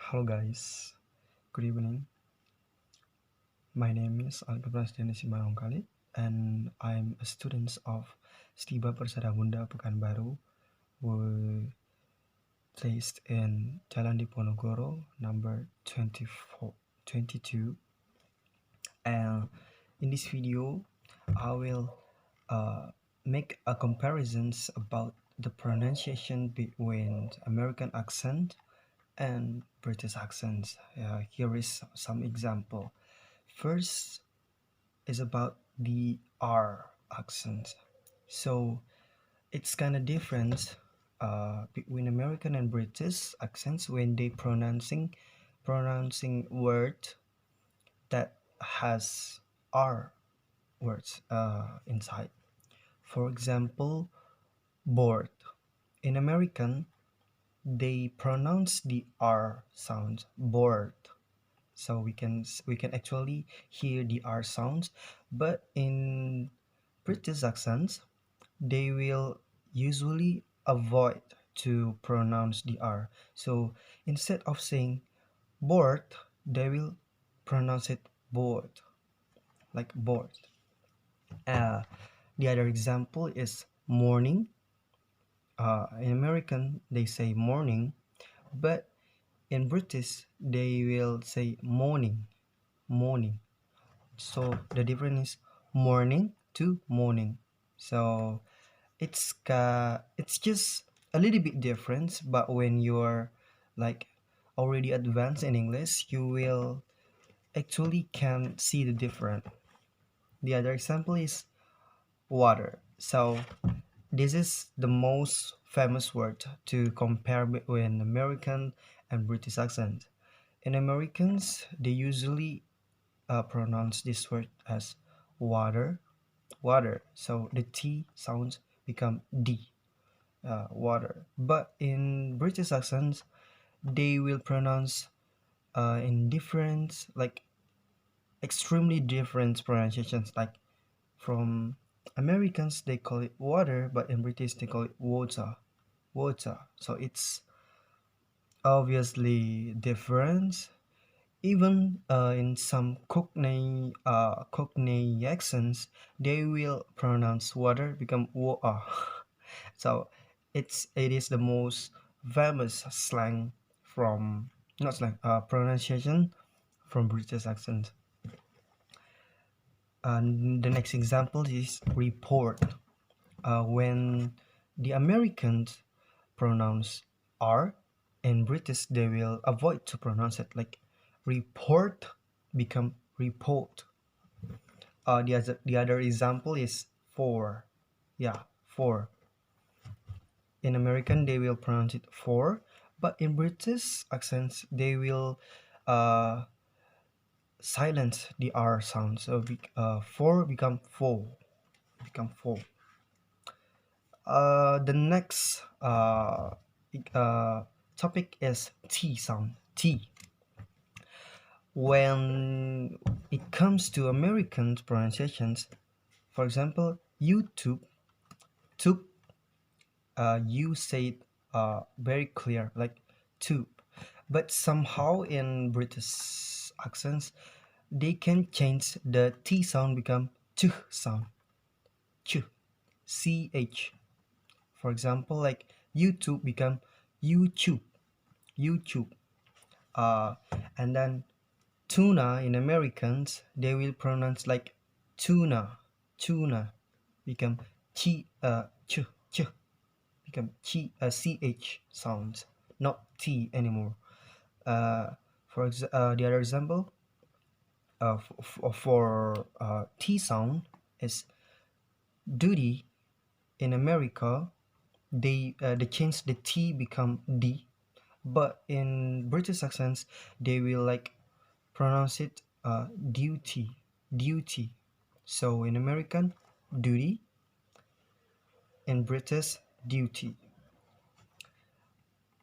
Hello guys, good evening. My name is Algebras Denisi Marongkali and I'm a student of Stiba Persada Bunda Pekanbaru who placed in Jalan Diponegoro number 24, 22. And in this video, I will make a comparisons about the pronunciation between American accent and British accents. Here is some example. First is about the R accent. So it's kind of different between American and British accents when they pronouncing word that has R words inside. For example, bored. In American, they pronounce the R sound, bored. So we can actually hear the R sounds, but in British accents, they will usually avoid to pronounce the R. So instead of saying bored, they will pronounce it bored, like bored. Uh, the other example is morning. In American, they say morning, but in British, they will say morning, morning. So the difference is morning to morning. So it's just a little bit different, but when you're like already advanced in English, you will actually can see the difference. The other example is water. So this is the most famous word to compare between American and British accent. In Americans, they usually pronounce this word as water, water. So the T sounds become D, water. But in British accents, they will pronounce in different, like extremely different pronunciations. Like from Americans, they call it water, but in British, they call it water, water. So it's obviously different. Even in some Cockney accents, they will pronounce water become water. So it is the most famous slang from not slang pronunciation from British accent. And the next example is report. When the Americans pronounce R, in British they will avoid to pronounce it, like report become report. The other example is for. Yeah, for. In American they will pronounce it for, but in British accents they will uh, silence the R sound. So for become full, become full. The next uh, topic is T sound. T. When it comes to American pronunciations, for example, YouTube took you say it very clear, like tube, but somehow in British accents they can change the T sound become ch sound, ch, ch. For example, like YouTube become YouTube, YouTube. Uh, and then tuna in Americans they will pronounce like tuna, tuna, become chi, ch, ch, become chi, ch sounds, not t anymore. The other example for t sound is duty. In America, they change the t become d, but in British accents they will like pronounce it duty, duty. So in American, duty. In British, duty.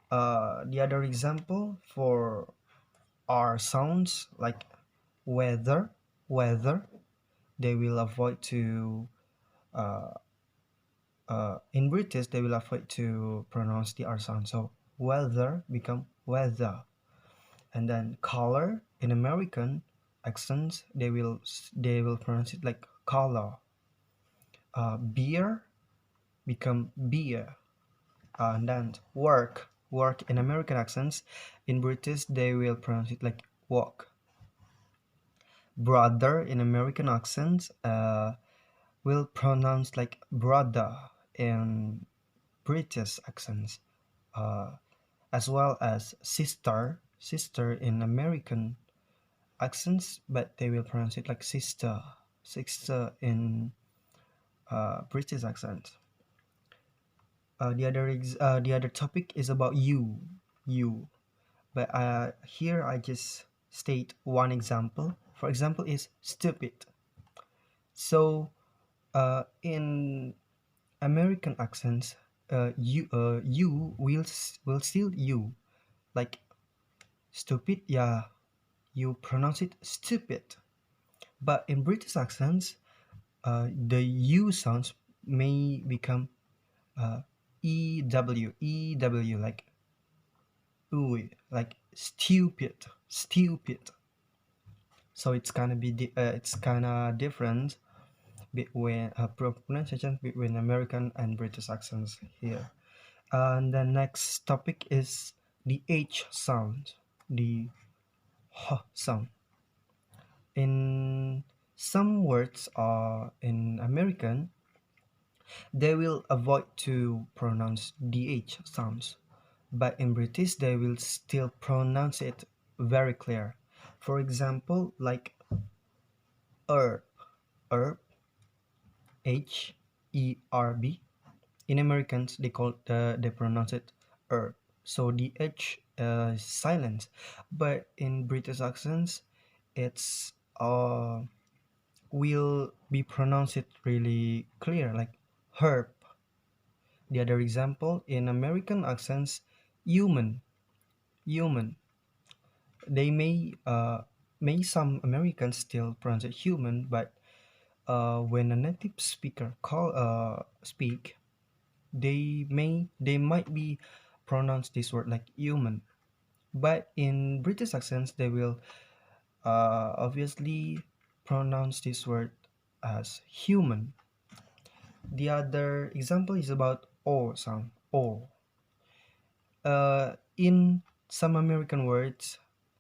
The other example for R sounds like weather, weather. They will avoid to uh, in British they will avoid to pronounce the R sound. So weather become weather. And then color in American accents, they will pronounce it like color. Beer become beer. And then work in American accents, in British they will pronounce it like walk. Brother in American accents will pronounce like brother in British accents, uh, as well as sister in American accents, but they will pronounce it like sister in British accent. The other topic is about you, but here I just state one example. For example, is stupid. So in American accents, you will still you, like stupid. Yeah, you pronounce it stupid. But in British accents, the U sounds may become uh, ew, like ooh, like stupid. So it's kind of different between pronunciation between American and British accents here. And the next topic is the H sound, the H sound. In some words in American, they will avoid to pronounce the H sounds, but in British they will still pronounce it very clear. For example, like herb, herb, Herb. In Americans, they pronounce it herb. So the H is silent, but in British accents, it's will be pronounced it really clear, like herb. The other example in American accents, human. They may some Americans still pronounce it human, but when a native speaker speak, they might be pronounce this word like human. But in British accents, they will obviously pronounce this word as human. The other example is about O sound. O. In some American words,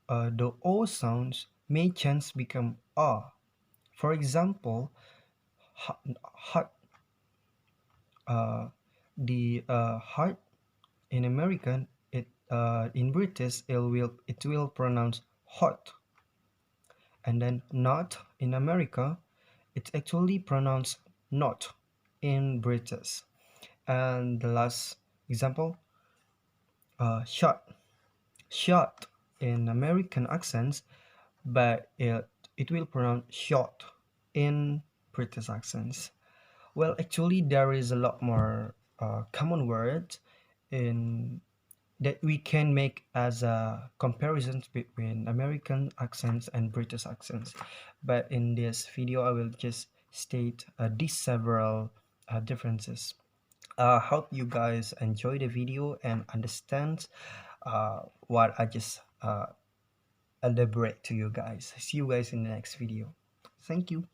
the O sounds may change become A. For example, hot. Uh, the heart in American, in British it will pronounce hot, and then not in America, it's actually pronounced not in British. And the last example, shot, shot in American accents, but it will pronounce shot in British accents. Well, actually, there is a lot more common words in that we can make as a comparisons between American accents and British accents. But in this video, I will just state these several differences. Hope you guys enjoy the video and understand what I just elaborate to you guys. See you guys in the next video. Thank you.